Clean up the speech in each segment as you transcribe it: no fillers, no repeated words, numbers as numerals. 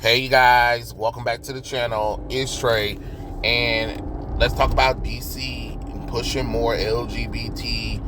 Hey guys, welcome back to the channel. It's Trey, and let's talk about DC pushing more LGBT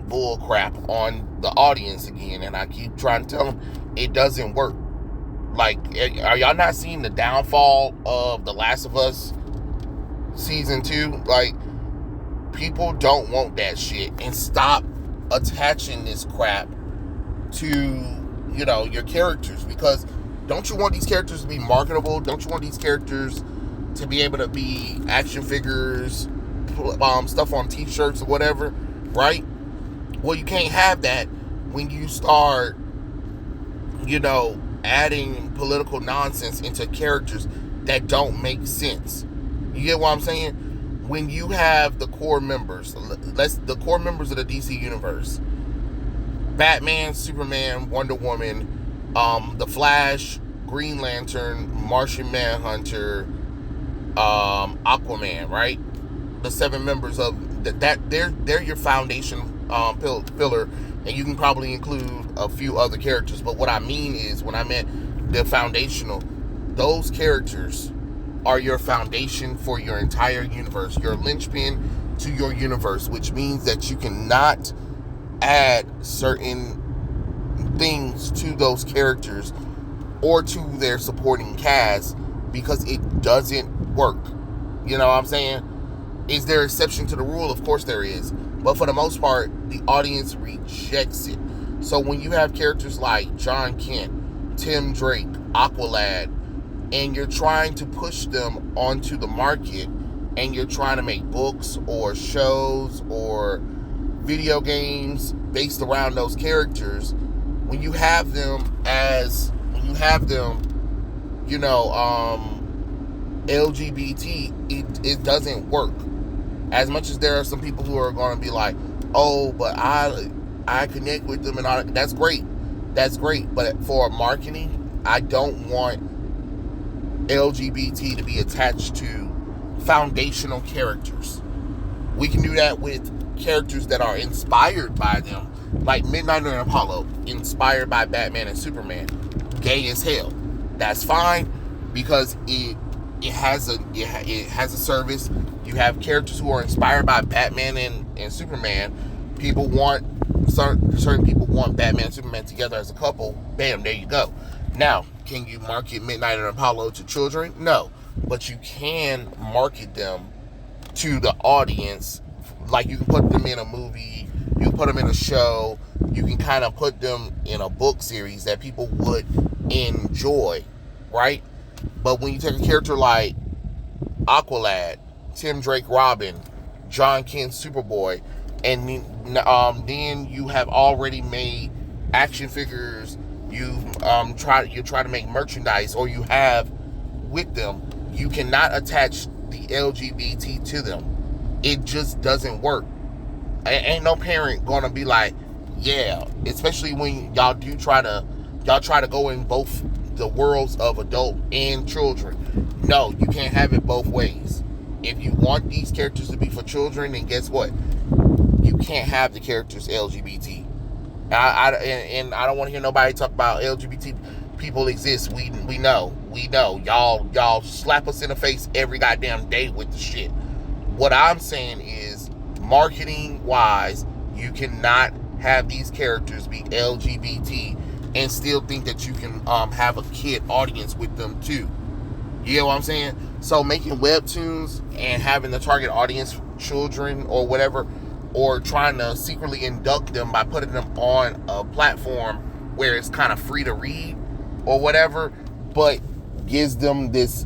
bull crap on the audience again. And I keep trying to tell them it doesn't work. Like, are y'all not seeing the downfall of The Last of Us season 2? Like, people don't want that shit, and stop attaching this crap to your characters, because don't you want these characters to be marketable? Don't you want these characters to be able to be action figures, stuff on t-shirts or whatever, right? Well, you can't have that when you start adding political nonsense into characters that don't make sense. You get what I'm saying? When you have the core members of the DC universe, Batman, Superman, Wonder Woman, The Flash, Green Lantern, Martian Manhunter, Aquaman, right? The 7 members of that they're your foundation pillar, and you can probably include a few other characters. But what I mean is, when I meant the foundational, those characters are your foundation for your entire universe, your linchpin to your universe, which means that you cannot add certain things to those characters or to their supporting cast, because it doesn't work. You know what I'm saying? Is there exception to the rule? Of course there is. But for the most part, the audience rejects it. So when you have characters like John Kent, Tim Drake, Aqualad, and you're trying to push them onto the market, and you're trying to make books or shows or video games based around those characters, when you have them LGBT, it doesn't work. As much as there are some people who are going to be like, oh, but I connect with them and all that. That's great. But for marketing, I don't want LGBT to be attached to foundational characters. We can do that with characters that are inspired by them, like Midnight and Apollo, inspired by Batman and Superman. Gay as hell. That's fine, because it has a service. You have characters who are inspired by Batman and Superman. Certain people want Batman and Superman together as a couple. Bam, there you go. Now, can you market Midnight and Apollo to children? No, but you can market them to the audience. Like, you can put them in a movie, you can put them in a show, you can kind of put them in a book series that people would enjoy, right? But when you take a character like Aqualad, Tim Drake Robin, John Kent Superboy, and then you have already made action figures, you're trying to make merchandise, or you have with them, you cannot attach the LGBT to them. It just doesn't work. Ain't no parent gonna be like, yeah, especially when y'all try to go in both the worlds of adult and children. No, you can't have it both ways. If you want these characters to be for children, then guess what? You can't have the characters LGBT. And I don't want to hear nobody talk about LGBT people exist. We know. Y'all slap us in the face every goddamn day with the shit. What I'm saying is, marketing wise, you cannot have these characters be LGBT and still think that you can have a kid audience with them too. You get what I'm saying? So making WebToons and having the target audience children or whatever, or trying to secretly induct them by putting them on a platform where it's kind of free to read or whatever, but gives them this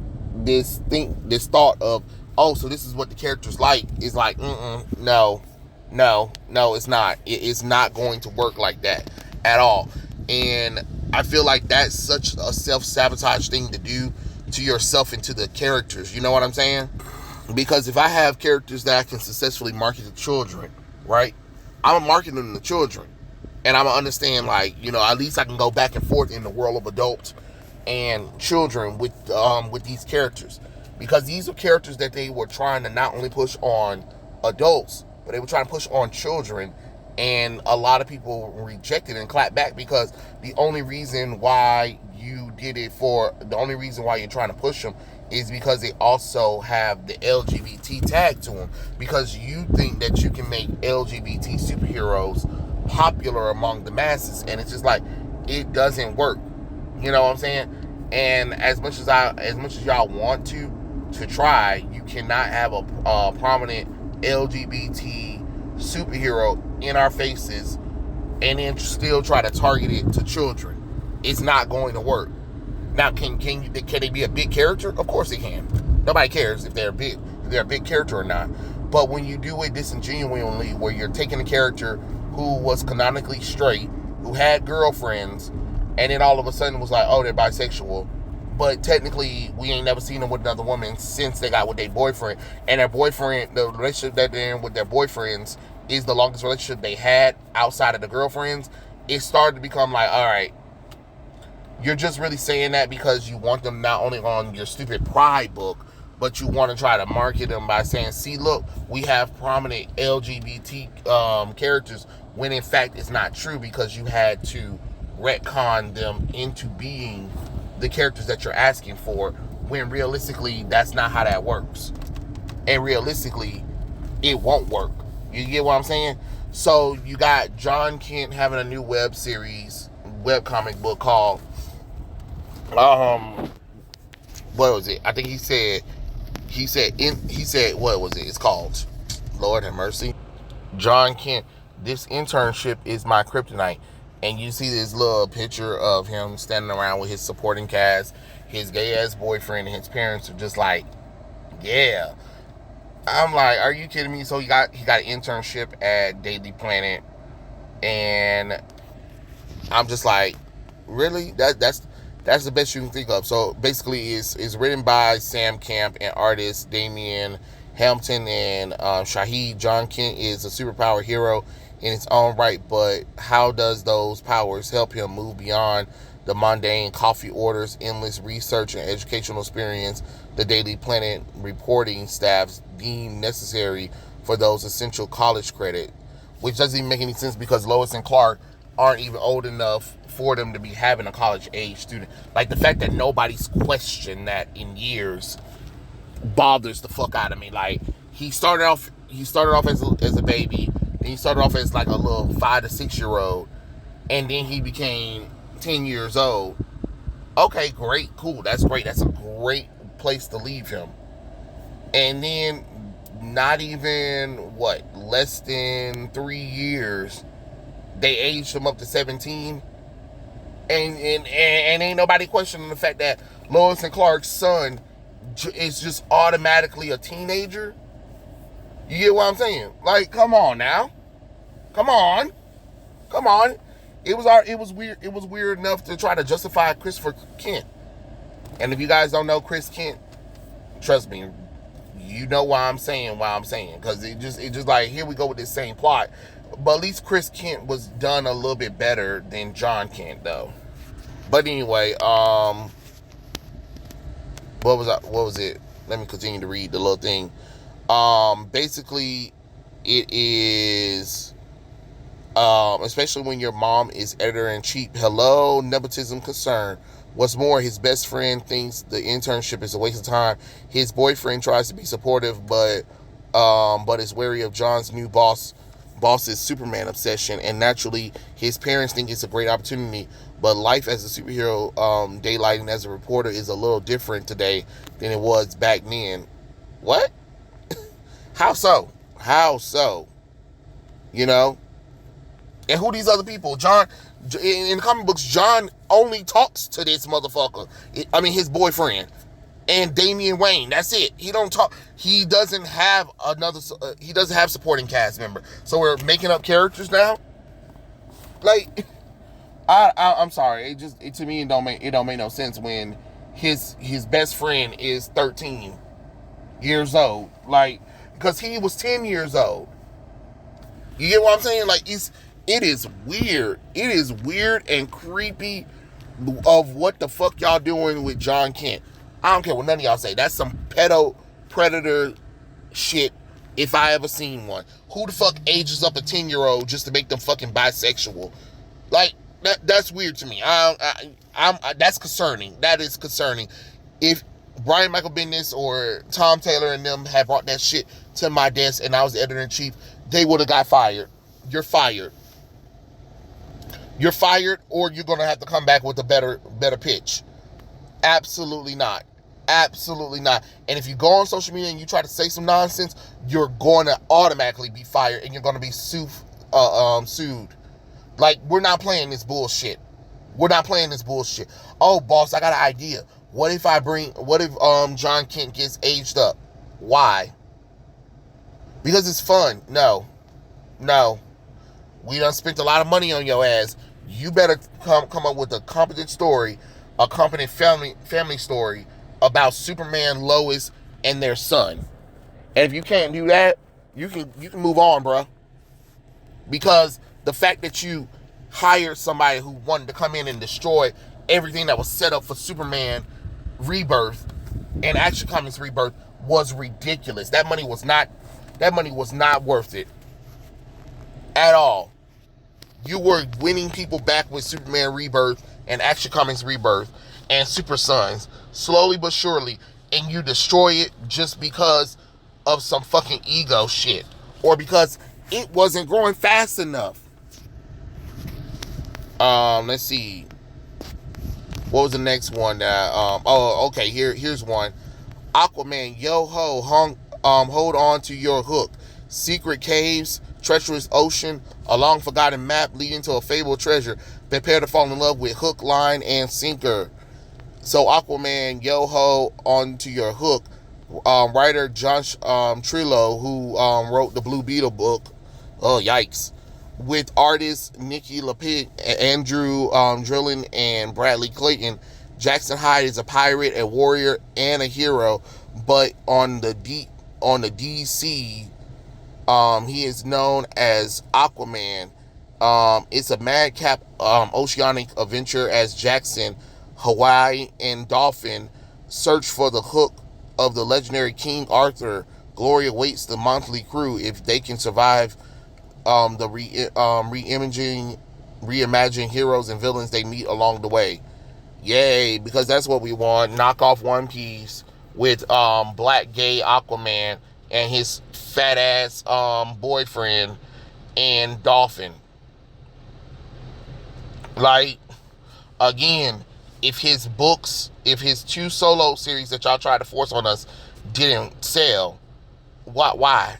thought of, oh, so this is what the character's like, is like, no, it's not. It's not going to work like that at all. And I feel like that's such a self-sabotage thing to do to yourself and to the characters. You know what I'm saying? Because if I have characters that I can successfully market to children, right? I'm gonna market them to children. And I'm gonna understand, like, at least I can go back and forth in the world of adults and children with these characters. Because these are characters that they were trying to not only push on adults, but they were trying to push on children And a lot of people rejected and clapped back because the only reason why you're trying to push them is because they also have the LGBT tag to them, because you think that you can make LGBT superheroes popular among the masses, and it's just like, it doesn't work. You know what I'm saying? And as much as y'all want to try, you cannot have a prominent LGBT superhero in our faces and then still try to target it to children. It's not going to work. Now, can they be a big character? Of course they can. Nobody cares if they're a big character or not. But when you do it disingenuously, where you're taking a character who was canonically straight, who had girlfriends, and then all of a sudden was like, oh, they're bisexual, but technically we ain't never seen them with another woman since they got with their boyfriend, and their boyfriend, the relationship that they're in with their boyfriends is the longest relationship they had outside of the girlfriends. It started to become like, all right, you're just really saying that because you want them not only on your stupid pride book, but you want to try to market them by saying, see, look, we have prominent LGBT characters, when in fact it's not true, because you had to retcon them into being the characters that you're asking for, when realistically that's not how that works. And realistically, it won't work. You get what I'm saying? So you got John Kent having a new web comic book called what was it? I think he said what was it? It's called, Lord have mercy, John Kent, this internship is my kryptonite. And you see this little picture of him standing around with his supporting cast, his gay ass boyfriend, and his parents are just like, yeah. I'm like, are you kidding me? So he got an internship at Daily Planet, and I'm just like, really? That's the best you can think of. So basically, it's written by Sam Camp and artists Damian Hampton and Shahid. John Kent is a superpower hero in its own right, but how does those powers help him move beyond the mundane coffee orders, endless research, and educational experience the Daily Planet reporting staffs deem necessary for those essential college credit? Which doesn't even make any sense, because Lois and Clark aren't even old enough for them to be having a college age student. Like, the fact that nobody's questioned that in years bothers the fuck out of me. Like, he started off as a baby, then he started off as like a little 5 to 6 year old, and then he became 10 years old. Okay, great, cool, that's great. That's a great place to leave him. And then not even less than 3 years, they aged him up to 17, and ain't nobody questioning the fact that Lois and Clark's son is just automatically a teenager. You get what I'm saying? Like, come on now. Come on. It was weird enough to try to justify Christopher Kent. And if you guys don't know Chris Kent, trust me, you know why I'm saying. Because it just like, here we go with this same plot. But at least Chris Kent was done a little bit better than John Kent, though. But anyway, what was it? Let me continue to read the little thing. Basically, it is, especially when your mom is editor-in-chief. Hello, nepotism concern. What's more, his best friend thinks the internship is a waste of time. His boyfriend tries to be supportive, but is wary of John's new boss's Superman obsession, and naturally, his parents think it's a great opportunity. But life as a superhero, daylighting as a reporter, is a little different today than it was back then. What? How so? You know? And who these other people? John, in the comic books, John only talks to this motherfucker. His boyfriend. And Damian Wayne. That's it. He don't talk. He doesn't have he doesn't have supporting cast member. So we're making up characters now? Like, I'm sorry. To me, it don't make no sense when his best friend is 13 years old. Like, because he was 10 years old. You get what I'm saying? Like, it is weird. It is weird and creepy of what the fuck y'all doing with John Kent. I don't care what none of y'all say. That's some pedo predator shit if I ever seen one. Who the fuck ages up a 10-year-old just to make them fucking bisexual? Like, that's weird to me. That's concerning. That is concerning. If Brian Michael Bendis or Tom Taylor and them had brought that shit to my desk and I was the editor-in-chief, they would have got fired. You're fired. You're fired, or you're going to have to come back with a better pitch. Absolutely not. Absolutely not. And if you go on social media and you try to say some nonsense, you're going to automatically be fired and you're going to be sued. Like, we're not playing this bullshit. We're not playing this bullshit. Oh, boss, I got an idea. What if John Kent gets aged up? Why? Because it's fun. No. We done spent a lot of money on your ass. You better come up with a competent story, a competent family story about Superman, Lois, and their son. And if you can't do that, you can move on, bro. Because the fact that you hired somebody who wanted to come in and destroy everything that was set up for Superman Rebirth and Action Comics Rebirth was ridiculous. That money was not worth it at all. You were winning people back with Superman Rebirth and Action Comics Rebirth and Super Sons, slowly but surely, and you destroy it just because of some fucking ego shit, or because it wasn't growing fast enough. Let's see. What was the next one? Okay. Here's one. Aquaman, yo ho, hold on to your hook. Secret caves, treacherous ocean, a long forgotten map leading to a fabled treasure. Prepare to fall in love with hook, line, and sinker. So Aquaman, yo ho, onto your hook. Writer Josh Trillo, who wrote the Blue Beetle book. Oh, yikes. With artists Nikki LaPig, Andrew Drillin, and Bradley Clayton. Jackson Hyde is a pirate, a warrior, and a hero, but on the DC, he is known as Aquaman. It's a madcap oceanic adventure as Jackson, Hawaii, and Dolphin search for the hook of the legendary King Arthur. Glory awaits the monthly crew if they can survive the reimagining heroes and villains they meet along the way. Yay, because that's what we want. Knock off One Piece with black gay Aquaman and his fat ass boyfriend and Dolphin. Like, again, if his two solo series that y'all tried to force on us didn't sell, why?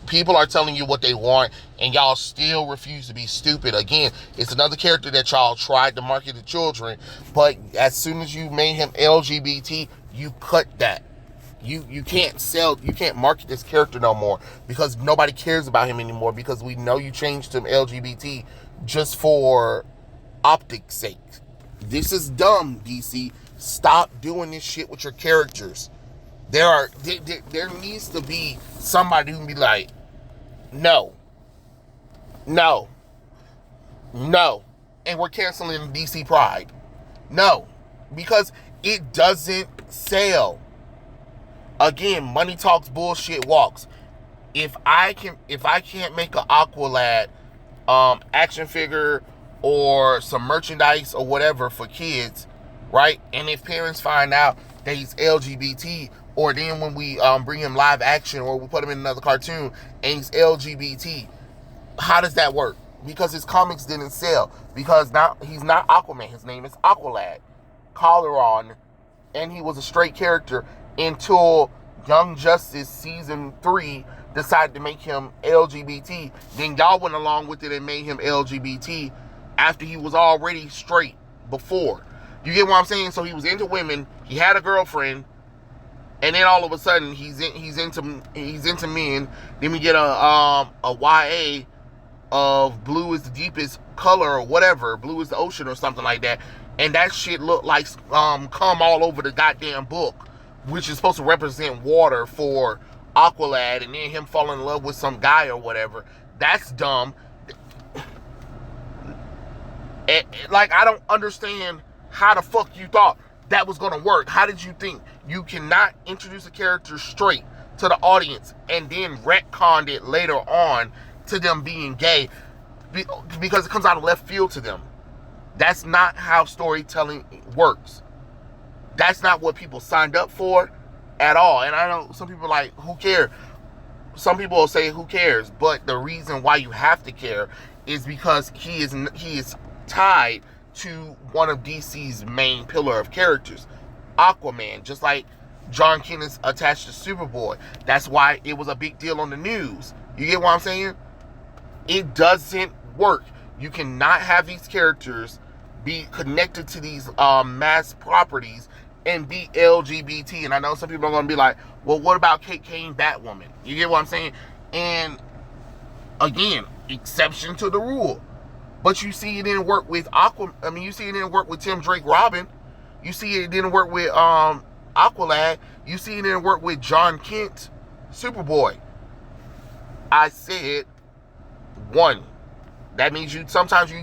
People are telling you what they want, and y'all still refuse to be stupid. Again, it's another character that y'all tried to market to children, but as soon as you made him LGBT, you cut that. You can't market this character no more because nobody cares about him anymore, because we know you changed him LGBT just for optics sake. This is dumb, DC. Stop doing this shit with your characters. There needs to be somebody who can be like, no, and we're canceling DC Pride. No, because it doesn't sell. Again, money talks, bullshit walks. If I can't make an Aqualad action figure or some merchandise or whatever for kids, right? And if parents find out that he's LGBT, or then when we bring him live action or we put him in another cartoon and he's LGBT, how does that work? Because his comics didn't sell. Because now he's not Aquaman. His name is Aqualad. Kaldur'ahm. And he was a straight character until Young Justice Season 3 decided to make him LGBT. Then y'all went along with it and made him LGBT after he was already straight before. You get what I'm saying? So he was into women. He had a girlfriend. And then all of a sudden, he's into men. Then we get a YA of blue is the deepest color or whatever, blue is the ocean or something like that. And that shit looked like cum all over the goddamn book, which is supposed to represent water for Aqualad, and then him falling in love with some guy or whatever. That's dumb. Like, I don't understand how the fuck you thought that was gonna work. How did you think you cannot introduce a character straight to the audience and then retconned it later on to them being gay because it comes out of left field to them. That's not how storytelling works. That's not what people signed up for at all. And I know some people are like, who cares? Some people will say, who cares? But the reason why you have to care is because he is tied to one of DC's main pillar of characters, Aquaman, just like John Kent is attached to Superboy. That's why it was a big deal on the news. You get what I'm saying? It doesn't work. You cannot have these characters be connected to these mass properties and be LGBT. And I know some people are going to be like, well, what about Kate Kane, Batwoman? You get what I'm saying? And again, exception to the rule. But you see it didn't work with you see it didn't work with Tim Drake Robin. You see it didn't work with Aqualad. You see it didn't work with John Kent, Superboy. I said one. That means sometimes you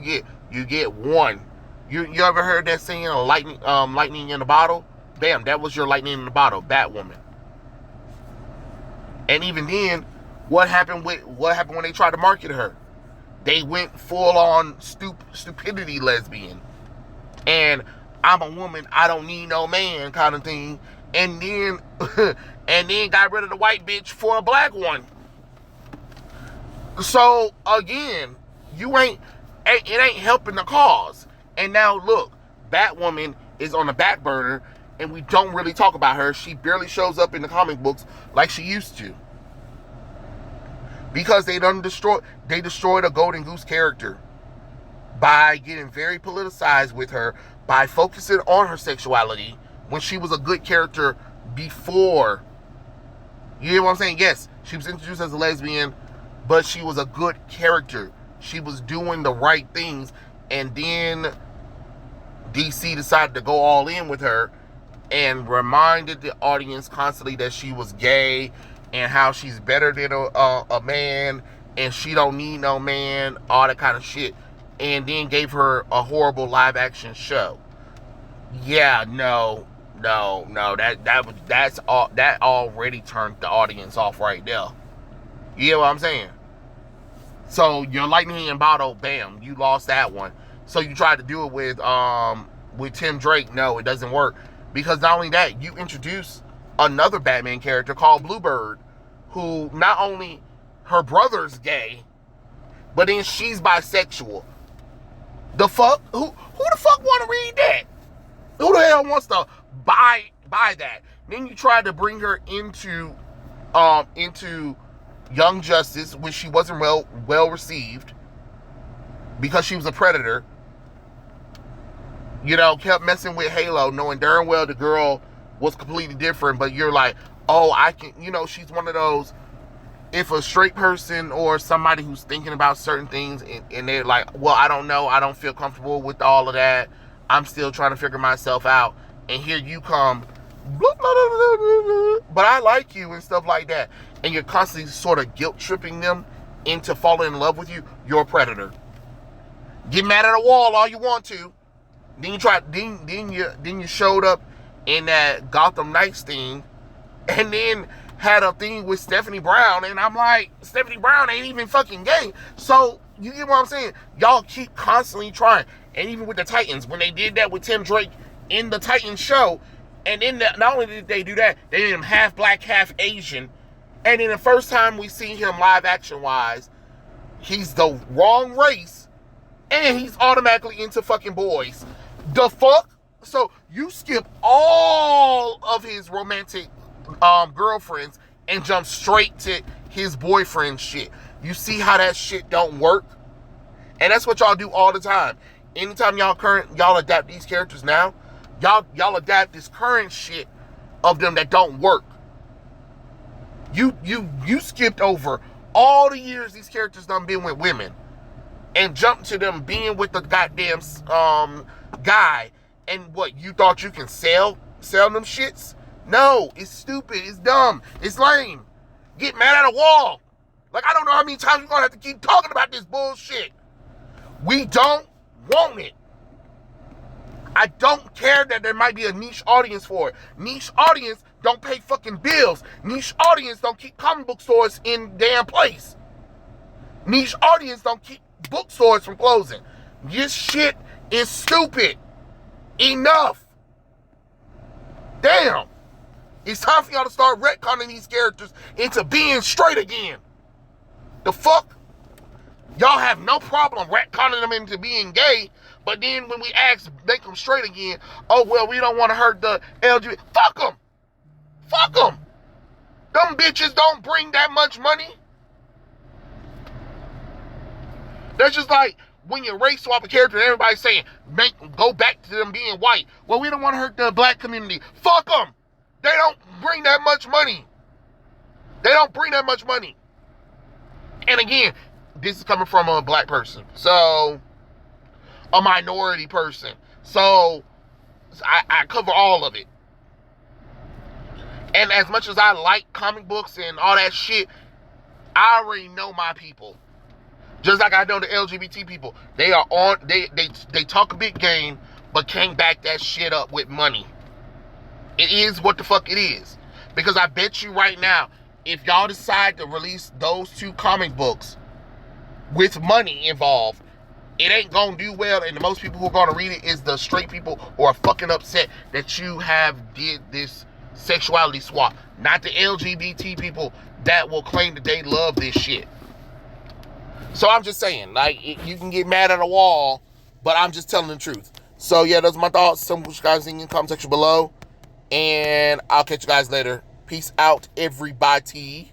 get one. You ever heard that saying, lightning in a bottle? Bam, that was your lightning in the bottle, Batwoman. And even then, what happened when they tried to market her? They went full on stupidity lesbian. And I'm a woman, I don't need no man kind of thing. And then got rid of the white bitch for a black one. So again, it ain't helping the cause. And now look, Batwoman is on the back burner and we don't really talk about her. She barely shows up in the comic books like she used to. Because they destroyed a Golden Goose character by getting very politicized with her, by focusing on her sexuality when she was a good character before. You hear what I'm saying? Yes, she was introduced as a lesbian, but she was a good character. She was doing the right things, and then DC decided to go all in with her and reminded the audience constantly that she was gay and how she's better than a man and she don't need no man, all that kind of shit, and then gave her a horrible live action show. Yeah, no, that already turned the audience off right there. You get what I'm saying? So your lightning in bottle, bam, you lost that one. So you tried to do it with Tim Drake. No, it doesn't work. Because not only that, you introduce another Batman character called Bluebird, who not only her brother's gay, but then she's bisexual. The fuck? Who the fuck want to read that? Who the hell wants to buy that? Then you try to bring her into Young Justice, when she wasn't well received because she was a predator. You know, kept messing with Halo, knowing darn well the girl was completely different, but you're like, oh, I can, she's one of those, if a straight person or somebody who's thinking about certain things and they're like, well, I don't know, I don't feel comfortable with all of that, I'm still trying to figure myself out, and here you come, blah, blah, blah, blah, blah, but I like you and stuff like that, and you're constantly sort of guilt tripping them into falling in love with you. You're a predator. Get mad at a wall all you want to. Then you showed up in that Gotham Knights thing, and then had a thing with Stephanie Brown, and I'm like, Stephanie Brown ain't even fucking gay. So you get what I'm saying? Y'all keep constantly trying, and even with the Titans, when they did that with Tim Drake in the Titans show, and then not only did they do that, they made him half black, half Asian, and then the first time we see him live action wise, he's the wrong race, and he's automatically into fucking boys. The fuck? So you skip all of his romantic girlfriends and jump straight to his boyfriend shit. You see how that shit don't work? And that's what y'all do all the time. Anytime y'all adapt these characters now, y'all adapt this current shit of them that don't work. You skipped over all the years these characters done been with women and jumped to them being with the goddamn guy, and what, you thought you can sell them shits? No, it's stupid, it's dumb, it's lame. Get mad at a wall. Like, I don't know how many times we're gonna have to keep talking about this bullshit. We don't want it. I don't care that there might be a niche audience for it. Niche audience don't pay fucking bills. Niche audience don't keep comic book stores in damn place. Niche audience don't keep bookstores from closing. This shit is stupid. Enough. Damn. It's time for y'all to start retconning these characters into being straight again. The fuck? Y'all have no problem retconning them into being gay, but then when we ask, make them straight again, oh, well, we don't want to hurt the LGBT. Fuck them. Fuck them. Them bitches don't bring that much money. That's just like when you race swap a character and everybody's saying, go back to them being white. Well, we don't want to hurt the black community. Fuck them. They don't bring that much money. They don't bring that much money. And again, this is coming from a black person. So, a minority person. So, I cover all of it. And as much as I like comic books and all that shit, I already know my people. Just like I know the LGBT people. They are on, they talk a big game, but can't back that shit up with money. It is what the fuck it is. Because I bet you right now, if y'all decide to release those 2 comic books with money involved, it ain't gonna do well, and the most people who are gonna read it is the straight people who are fucking upset that you have did this sexuality swap. Not the LGBT people that will claim that they love this shit. So I'm just saying, like, you can get mad at a wall, but I'm just telling the truth. So yeah, those are my thoughts. Some of you guys think in the comment section below. And I'll catch you guys later. Peace out, everybody.